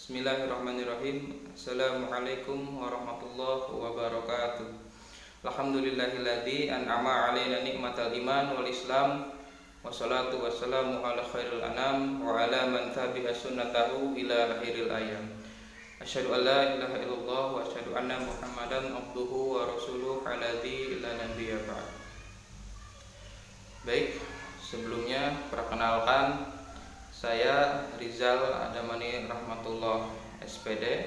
Bismillahirrahmanirrahim. Assalamualaikum warahmatullahi wabarakatuh. Alhamdulillahilladzi an'ama 'alaina nikmatal iman wal islam. Wassalatu wassalamu ala khairil anam wa ala man tabi'a sunnatahu ila akhiril ayam. Asyhadu an la ilaha illallah wa asyhadu anna Muhammadan abduhu wa rasuluhu alladzi la nabiyya ba'd. Baik, sebelumnya perkenalkan, saya Rizal Adamani Rahmatullah SPD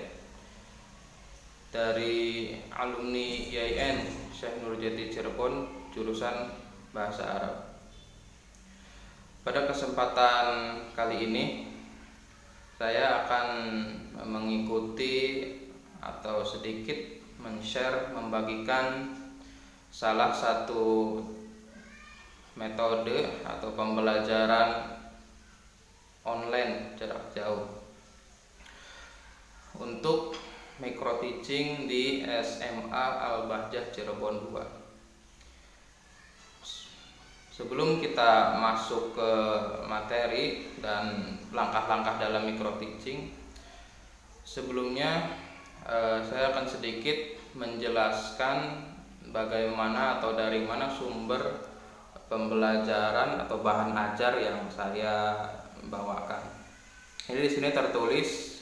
dari alumni IAIN Syekh Nurjati Cirebon, jurusan Bahasa Arab. Pada kesempatan kali ini saya akan mengikuti atau sedikit men-share, membagikan salah satu metode atau pembelajaran online jarak jauh untuk micro teaching di SMA Al-Bahjah Cirebon 2. Sebelum kita masuk ke materi dan langkah-langkah dalam micro teaching, sebelumnya saya akan sedikit menjelaskan bagaimana atau dari mana sumber pembelajaran atau bahan ajar yang saya bawakan. Ini di sini tertulis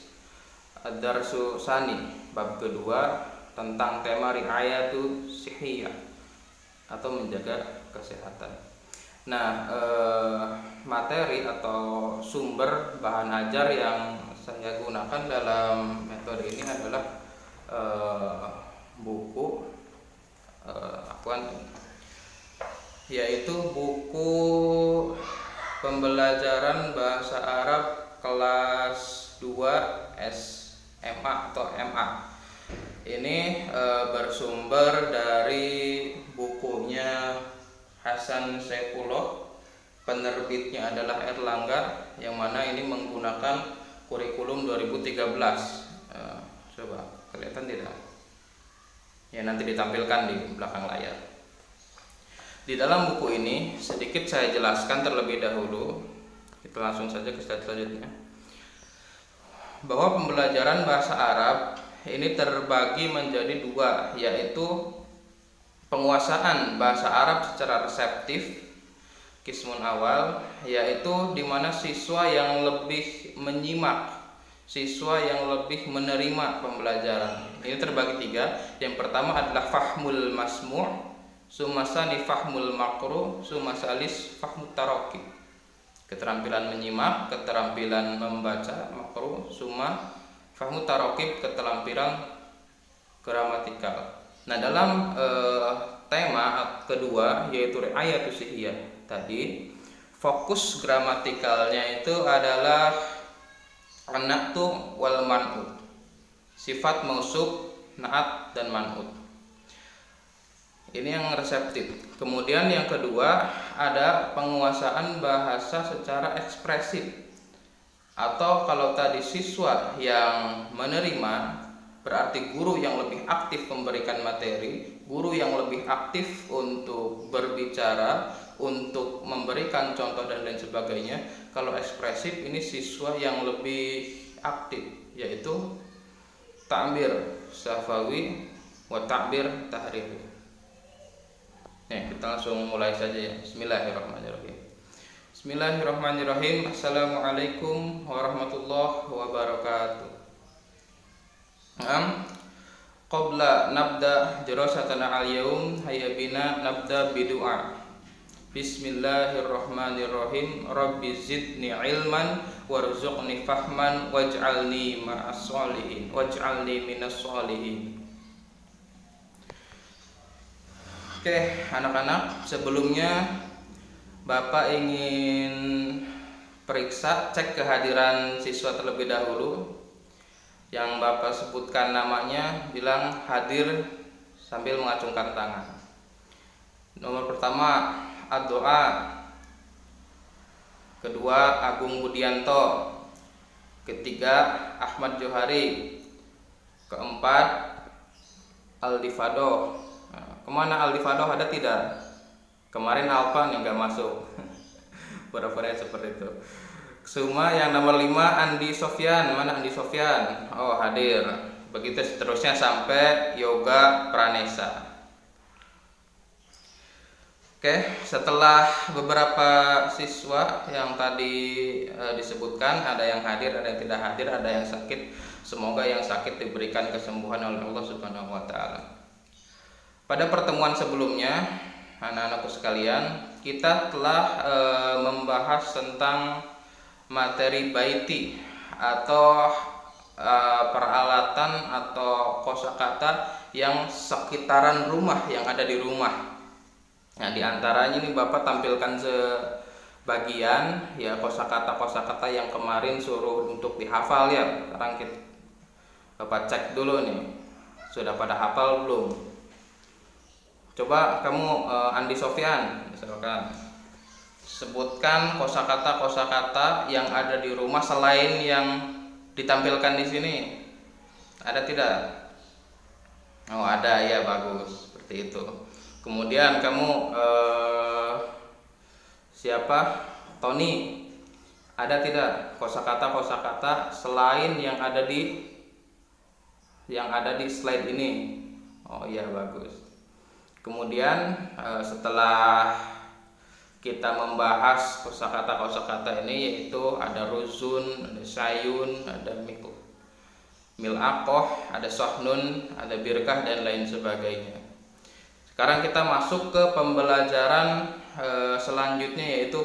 Ad-Darsu Tsani bab kedua tentang tema ri'ayatu sihhiyah atau menjaga kesehatan. Nah, materi atau sumber bahan ajar yang saya gunakan dalam metode ini adalah buku yaitu buku pembelajaran bahasa Arab kelas 2 SMA atau MA. Ini bersumber dari bukunya Hasan Saifullah, penerbitnya adalah Erlangga, yang mana ini menggunakan kurikulum 2013. Coba kelihatan tidak? Ya, nanti ditampilkan di belakang layar. Di dalam buku ini sedikit saya jelaskan terlebih dahulu. Kita langsung saja ke slide selanjutnya. Bahwa pembelajaran bahasa Arab ini terbagi menjadi dua, yaitu penguasaan bahasa Arab secara reseptif, qismun awal, yaitu di mana siswa yang lebih menyimak, siswa yang lebih menerima pembelajaran. Ini terbagi tiga. Yang pertama adalah fahmul masmu', sumasani fahmul makruh, sumasalis fahmut taraqi. Keterampilan menyimak, keterampilan membaca makruh, suma fahmut taraqib, keterampilan gramatikal. Nah, dalam tema kedua yaitu ri'ayatu sihhiyah tadi, fokus gramatikalnya itu adalah an-na'tu wal man'ut. Sifat mausuf, na'at dan man'ut. Ini yang reseptif. Kemudian yang kedua ada penguasaan bahasa secara ekspresif. Atau kalau tadi siswa yang menerima, berarti guru yang lebih aktif memberikan materi, guru yang lebih aktif untuk berbicara, untuk memberikan contoh dan lain sebagainya. Kalau ekspresif ini siswa yang lebih aktif, yaitu ta'bir syafawi wa ta'bir tahriri. Kita langsung mulai saja ya. Bismillahirrahmanirrahim. Bismillahirrahmanirrahim. Assalamualaikum warahmatullahi wabarakatuh. Qabla nabda dirasatana al-yawm, hayya bina nabda bidu'a. Bismillahirrahmanirrahim. Rabbi zidni ilman warzuqni fahman waj'alni ma'as sholihin waj'alni minas sholihin. Oke, anak-anak, sebelumnya Bapak ingin periksa, cek kehadiran siswa terlebih dahulu. Yang Bapak sebutkan namanya, bilang hadir sambil mengacungkan tangan. Nomor pertama Ad-Doa, kedua Agung Budianto, ketiga Ahmad Johari, keempat Aldi Fado. Kemana Aldi Fado, ada tidak? Kemarin Alfa yang nggak masuk. Pura-pura seperti itu. Semua yang nomor 5 Andi Sofyan. Mana Andi Sofyan? Oh, hadir. Begitu seterusnya sampai Yoga Pranesa. Oke, setelah beberapa siswa yang tadi disebutkan, ada yang hadir, ada yang tidak hadir, ada yang sakit. Semoga yang sakit diberikan kesembuhan oleh Allah Subhanahu wa taala. Pada pertemuan sebelumnya, anak-anakku sekalian, kita telah membahas tentang materi baiti atau peralatan atau kosakata yang sekitaran rumah, yang ada di rumah. Nah, di antaranya ini Bapak tampilkan sebagian ya kosakata yang kemarin suruh untuk dihafal ya. Sekarang kita Bapak cek dulu nih, sudah pada hafal belum? Coba kamu Andi Sofyan misalkan sebutkan kosakata yang ada di rumah selain yang ditampilkan di sini. Ada tidak? Oh, ada ya, bagus. Seperti itu. Kemudian kamu siapa? Tony. Ada tidak kosakata selain yang ada di slide ini? Oh iya, bagus. Kemudian setelah kita membahas kosakata ini, yaitu ada ruzun, ada sayun, ada mil'aqoh, ada sohnun, ada birkah dan lain sebagainya. Sekarang kita masuk ke pembelajaran selanjutnya, yaitu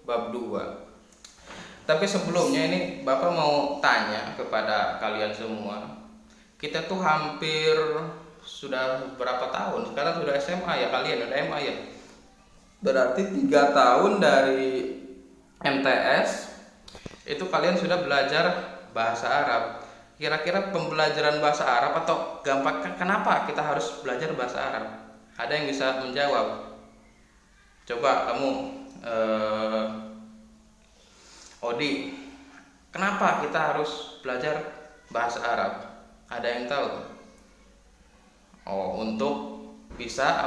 bab 2. Tapi sebelumnya ini Bapak mau tanya kepada kalian semua. Kita tuh hampir sudah berapa tahun? Sekarang sudah SMA ya, kalian udah MA ya. Berarti 3 tahun dari MTS itu kalian sudah belajar bahasa Arab. Kira-kira pembelajaran bahasa Arab atau gampang, kenapa kita harus belajar bahasa Arab? Ada yang bisa menjawab? Coba kamu Odi, kenapa kita harus belajar bahasa Arab? Ada yang tahu? Oh, untuk bisa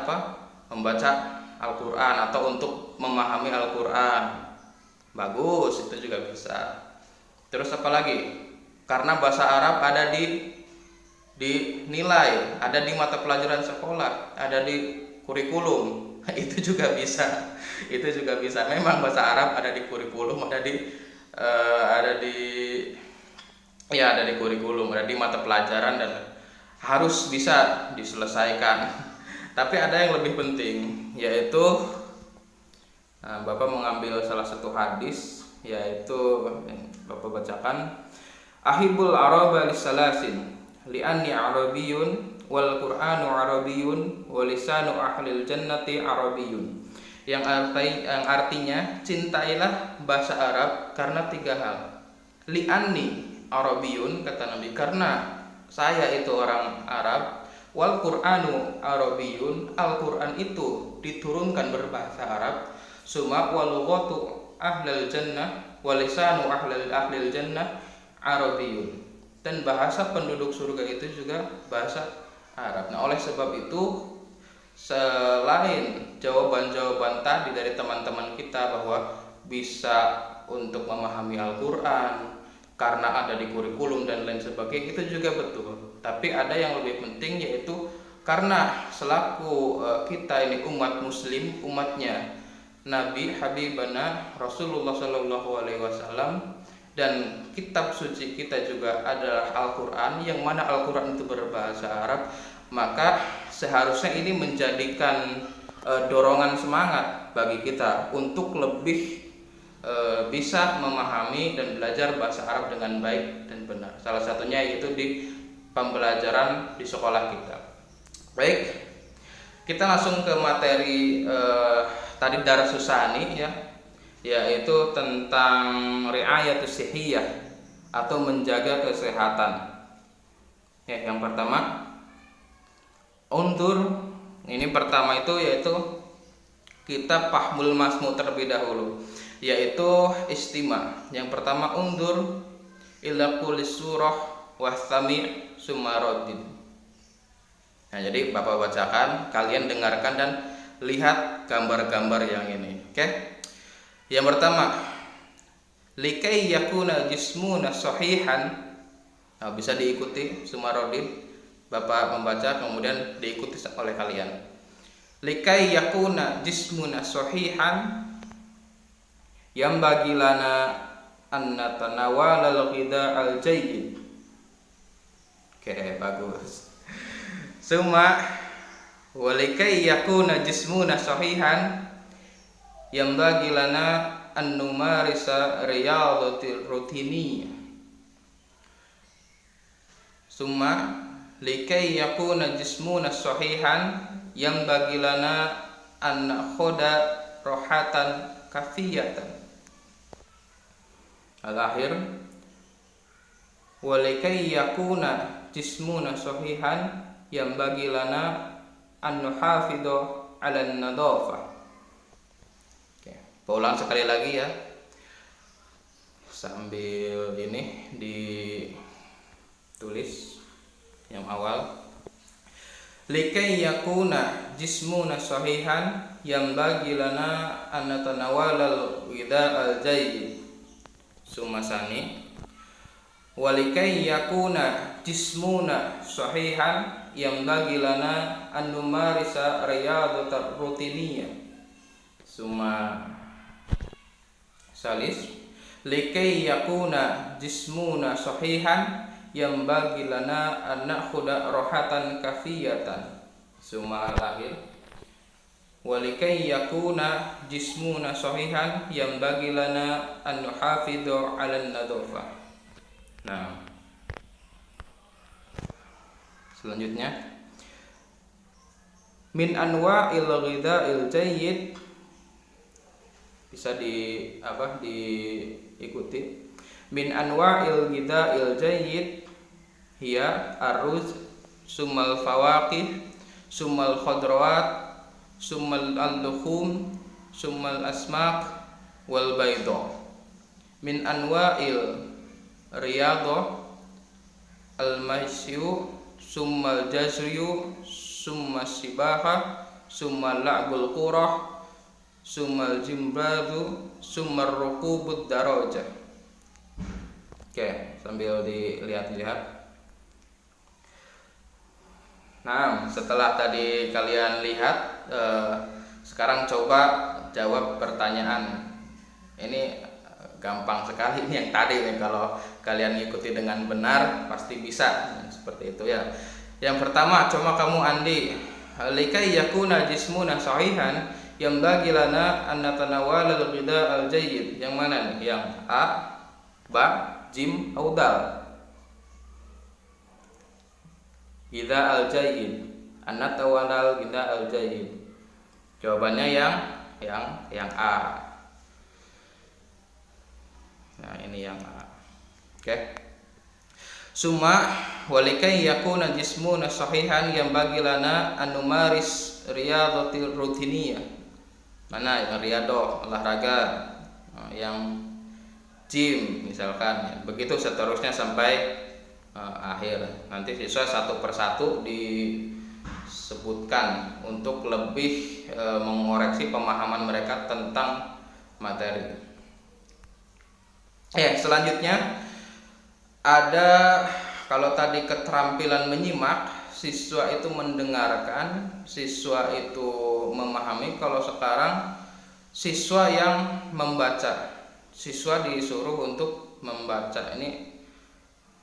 membaca Al-Quran atau untuk memahami Al-Quran. Bagus, itu juga bisa. Terus apa lagi? Karena bahasa Arab ada di nilai, ada di mata pelajaran sekolah, ada di kurikulum. Itu juga bisa. Itu juga bisa. Memang bahasa Arab ada di kurikulum, ada di kurikulum, ada di mata pelajaran dan harus bisa diselesaikan. Tapi ada yang lebih penting, yaitu Bapak mengambil salah satu hadis, yaitu Bapak bacakan, ahibul araba lisalasin li'anni arabiyyun wal qur'anu arabiyyun wa lisanu ahlil jannati arabiyyun. Yang artinya cintailah bahasa Arab karena 3 hal. Li'anni arabiyyun, kata Nabi, karena saya itu orang Arab. Wal qur'anu arabiyyun, Al-Qur'an itu diturunkan berbahasa Arab. Suma wal lughatu ahlil jannah wa lisanu ahlil jannah arabiyyun, dan bahasa penduduk surga itu juga bahasa Arab. Nah, oleh sebab itu, selain jawaban-jawaban tadi dari teman-teman kita bahwa bisa untuk memahami Al-Quran karena ada di kurikulum dan lain sebagainya, itu juga betul. Tapi ada yang lebih penting, yaitu karena selaku kita ini umat muslim, umatnya Nabi Habibana Rasulullah SAW, dan kitab suci kita juga adalah Al-Quran, yang mana Al-Quran itu berbahasa Arab, maka seharusnya ini menjadikan dorongan semangat bagi kita untuk lebih bisa memahami dan belajar bahasa Arab dengan baik dan benar. Salah satunya yaitu di pembelajaran di sekolah kita. Baik, kita langsung ke materi tadi Darasus Tsani ya, yaitu tentang riayatus sihhiyah atau menjaga kesehatan. Ya, yang pertama undur, ini pertama itu yaitu kita Fahmul Masmu terlebih dahulu, yaitu istima. Yang pertama undur ila kulli surah wastami' sumarodin. Nah, jadi Bapak bacakan, kalian dengarkan dan lihat gambar-gambar yang ini. Oke? Yang pertama, likai yakuna jismuna sahihan. Nah, bisa diikuti Sumarodin, Bapak membaca kemudian diikuti oleh kalian. Likai yakuna jismuna sahihan yang bagilana an natanawala al-ghidha al-jayyid. Oke, bagus. Summa walikai yakuna jismuna sahihan yang bagilana an numarisa riyadatil rutiniyah. Summa likai yakuna jismuna sahihan yang bagilana an nakhoda rohatan kafiyatan. Al-akhir walikai yakuna jismuna sahihan yang bagilana an nuhafidhu ala nadhafah. Oke, ulang sekali lagi ya, sambil ini ditulis yang awal. Likai yakuna jismuna sahihan yang bagilana an natanawalal ghidha al-jayyid. Sumasani walikai yakuna jismuna sahihan yang bagilana an numarisa riyadatar rutiniyah. Suma salis likai yakuna jismuna sahihan yang bagilana an nakhuda rohatan kafiyatan. Suma lahir walikai yakuna jismuna sahihan yang bagilana an nuhafidhu ala nadhafah. Nah, selanjutnya min anwa'il ghidha'il jayyid, bisa diikuti. Min anwa'il ghidha'il jayyid hiya aruz summal fawaqih summal khadrawat summal al-luhum summal asmaq wal bayda. Min anwa'il riyadhah al-masyu summal jazriyu summa sibahah summal la'bul qurah summal jimbadu summal rukubud darajah. Oke, sambil dilihat-lihat. Nah, setelah tadi kalian lihat, sekarang coba jawab pertanyaan. Ini gampang sekali yang tadi nih, kalau kalian ikuti dengan benar pasti bisa seperti itu ya. Yang pertama, coba kamu Andi, likai yakuna jismuna sahihan yang bagilana an natanawalal ghidha al-jayyid. Yang mana nih? Yang A, Ba, Jim, atau Dal? Ghidha al-jayyid, an natawalal ghidha al-jayyid. Jawabannya yang A. Nah, ini yang A. Oke. Summa walikai yakuna jismuna sahihan yang bagilana an numaris riyadatil rutiniyah. Mana yang riyadah, olahraga, yang gym misalkan. Begitu seterusnya sampai akhir. Nanti siswa satu persatu disebutkan untuk lebih mengoreksi pemahaman mereka tentang materi. Selanjutnya ada, kalau tadi keterampilan menyimak, siswa itu mendengarkan, siswa itu memahami. Kalau sekarang siswa yang membaca, siswa disuruh untuk membaca. Ini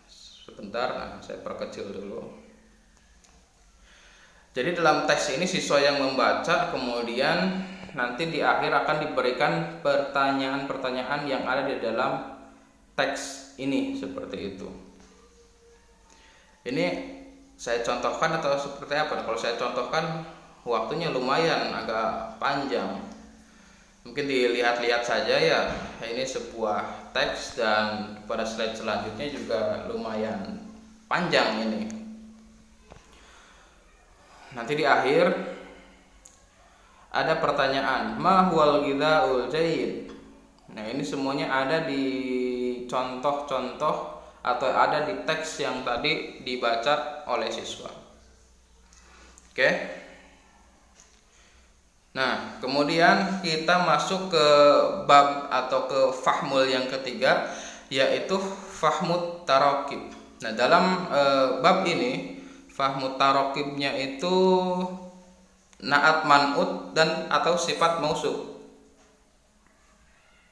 sebentar, saya perkecil dulu. Jadi dalam teks ini siswa yang membaca, kemudian nanti di akhir akan diberikan pertanyaan-pertanyaan yang ada di dalam teks ini, seperti itu. Ini saya contohkan atau seperti apa? Kalau saya contohkan waktunya lumayan agak panjang. Mungkin dilihat-lihat saja ya. Ini sebuah teks dan pada slide selanjutnya juga lumayan panjang ini. Nanti di akhir ada pertanyaan, ma huwal ghidha'ul jayyid. Nah, ini semuanya ada di contoh-contoh atau ada di teks yang tadi dibaca oleh siswa. Oke. Nah, kemudian kita masuk ke bab atau ke fahmul yang ketiga, yaitu fahmut tarakib. Nah, dalam bab ini fahmut tarakibnya itu naat man'ut dan atau sifat mausuf.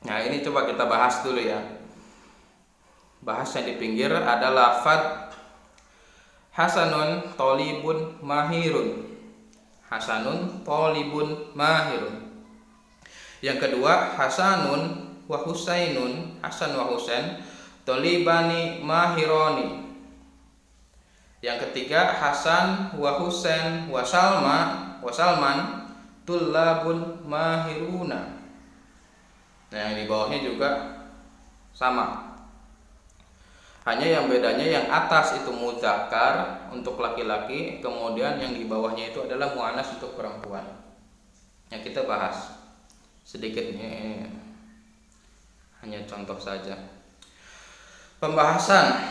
Nah, ini coba kita bahas dulu ya. Bahas yang di pinggir ada lafadz hasanun tolibun mahirun. Hasanun tolibun mahirun. Yang kedua hasanun wa husainun, Hasan wa Husain tolibani mahironi. Yang ketiga Hasan wa Husain wa Salman tullabun mahiruna. Nah, yang di bawahnya juga sama. Hanya yang bedanya yang atas itu mudzakkar untuk laki-laki, kemudian yang di bawahnya itu adalah muannas untuk perempuan. Yang kita bahas sedikit ini hanya contoh saja. Pembahasan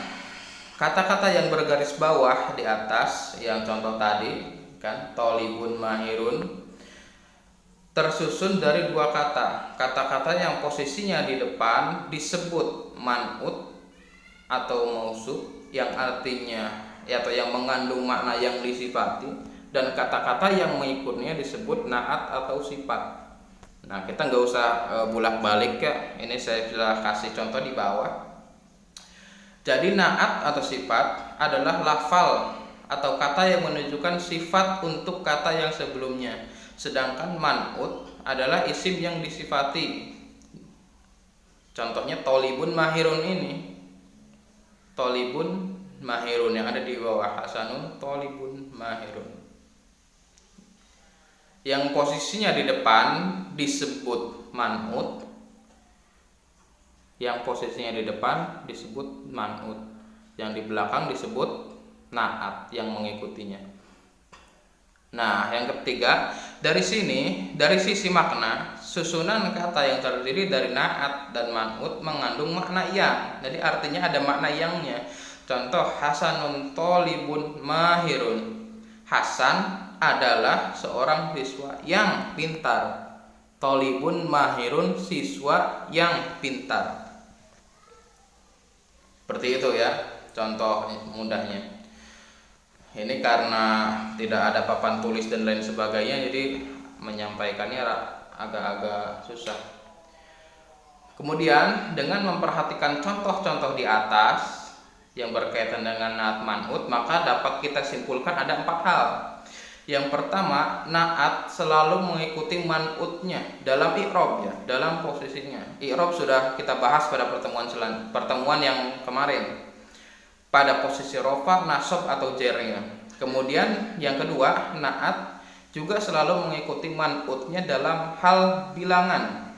kata-kata yang bergaris bawah di atas yang contoh tadi kan, tolibun mahirun, tersusun dari dua kata. Kata-kata yang posisinya di depan disebut man'ut atau mausuf yang artinya atau yang mengandung makna yang disifati, dan kata-kata yang mengikutnya disebut naat atau sifat. Nah, kita nggak usah bolak-balik ya, ini saya sudah kasih contoh di bawah. Jadi naat atau sifat adalah lafal atau kata yang menunjukkan sifat untuk kata yang sebelumnya, sedangkan man'ut adalah isim yang disifati. Contohnya tolibun mahirun ini, tolibun mahirun yang ada di bawah hasanun tolibun mahirun. Yang posisinya di depan disebut man'ut, yang posisinya di depan disebut man'ut, yang di belakang disebut naat yang mengikutinya. Nah, yang ketiga, dari sini dari sisi makna, susunan kata yang terdiri dari naat dan man'ut mengandung makna yang. Jadi artinya ada makna yangnya. Contoh hasanun tolibun mahirun. Hasan adalah seorang siswa yang pintar. Tolibun mahirun, siswa yang pintar. Seperti itu ya, contoh mudahnya. Ini karena tidak ada papan tulis dan lain sebagainya, jadi menyampaikannya agak-agak susah. Kemudian dengan memperhatikan contoh-contoh di atas yang berkaitan dengan naat man'ut, maka dapat kita simpulkan ada 4 hal. Yang pertama, naat selalu mengikuti man'utnya dalam i'rab ya, dalam posisinya. I'rab sudah kita bahas pada pertemuan yang kemarin, pada posisi rofa, nasab atau jernya. Kemudian yang kedua, naat juga selalu mengikuti man'utnya dalam hal bilangan,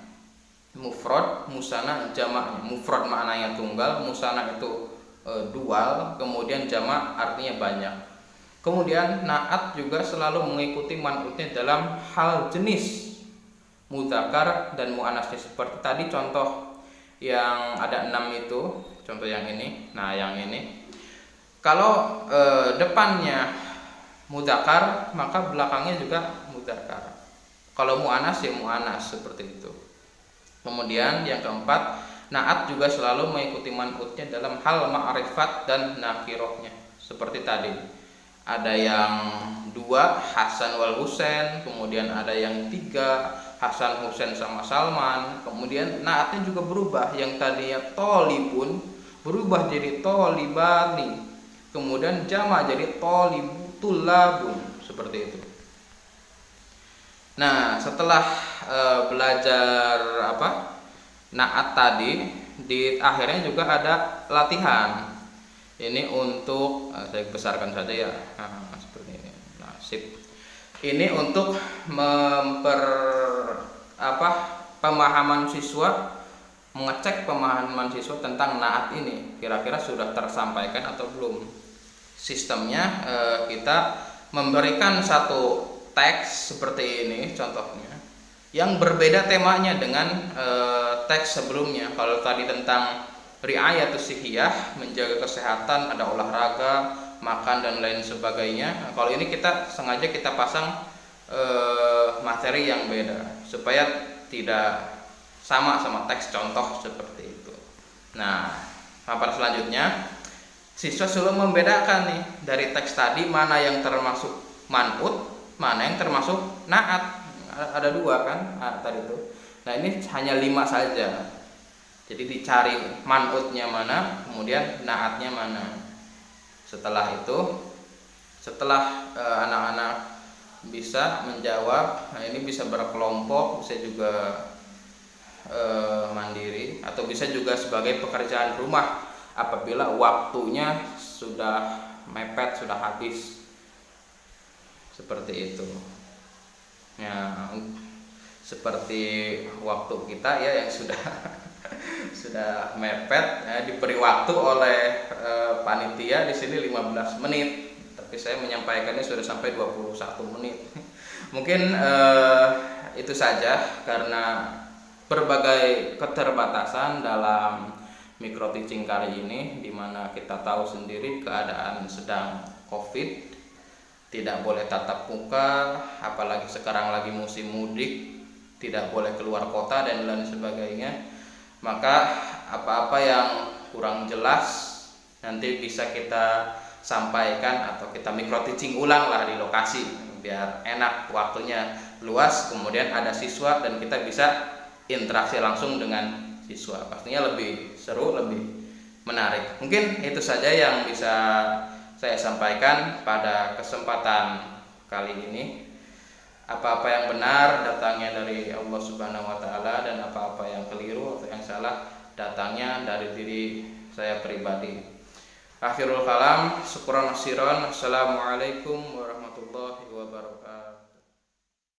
mufrad, musanna, jamaknya. Mufrad maknanya tunggal, musanna itu dual, kemudian jamak artinya banyak. Kemudian naat juga selalu mengikuti man'utnya dalam hal jenis, mudzakkar dan muannasnya. Seperti tadi contoh yang ada 6 itu, contoh yang ini. Nah, yang ini kalau depannya mudzakkar, maka belakangnya juga mudzakkar. Kalau muannas ya muannas, seperti itu. Kemudian yang keempat, naat juga selalu mengikuti man'utnya dalam hal ma'rifat dan nakirohnya. Seperti tadi, ada yang 2 Hasan wal Husain, kemudian ada yang 3 Hasan Husain sama Salman. Kemudian naatnya juga berubah, yang tadinya tolibun berubah jadi tolibani, kemudian jamak jadi tolibutulabun, seperti itu. Nah, setelah belajar naat tadi, di akhirnya juga ada latihan. Ini untuk saya besarkan saja ya, seperti ini. Nah, sip. Ini untuk pemahaman siswa, mengecek pemahaman siswa tentang naat ini, kira-kira sudah tersampaikan atau belum. Sistemnya kita memberikan satu teks seperti ini contohnya, yang berbeda temanya dengan teks sebelumnya. Kalau tadi tentang riayatus sihiyah, menjaga kesehatan, ada olahraga, makan dan lain sebagainya. Nah, kalau ini kita sengaja kita pasang materi yang beda supaya tidak sama teks contoh seperti itu. Nah, paparan selanjutnya siswa selalu membedakan nih dari teks tadi mana yang termasuk man'ut, mana yang termasuk na'at. Ada dua kan tadi itu. Nah, ini hanya 5 saja. Jadi dicari man'utnya mana, kemudian na'atnya mana. Setelah itu, setelah anak-anak bisa menjawab, nah ini bisa berkelompok, bisa juga mandiri, atau bisa juga sebagai pekerjaan rumah apabila waktunya sudah mepet, sudah habis, seperti itu ya, seperti waktu kita ya yang sudah sudah mepet ya, diberi waktu oleh panitia di sini 15 menit, tapi saya menyampaikannya sudah sampai 21 menit. Mungkin itu saja karena berbagai keterbatasan dalam micro teaching kali ini, di mana kita tahu sendiri keadaan sedang COVID, tidak boleh tatap muka, apalagi sekarang lagi musim mudik, tidak boleh keluar kota dan lain sebagainya. Maka apa-apa yang kurang jelas nanti bisa kita sampaikan atau kita micro teaching ulang lah di lokasi biar enak, waktunya luas, kemudian ada siswa dan kita bisa interaksi langsung dengan siswa, pastinya lebih seru, lebih menarik. Mungkin itu saja yang bisa saya sampaikan pada kesempatan kali ini. Apa-apa yang benar datangnya dari Allah Subhanahu wa taala, dan apa-apa yang keliru atau yang salah datangnya dari diri saya pribadi. Akhirul kalam, syukran khairan. Assalamualaikum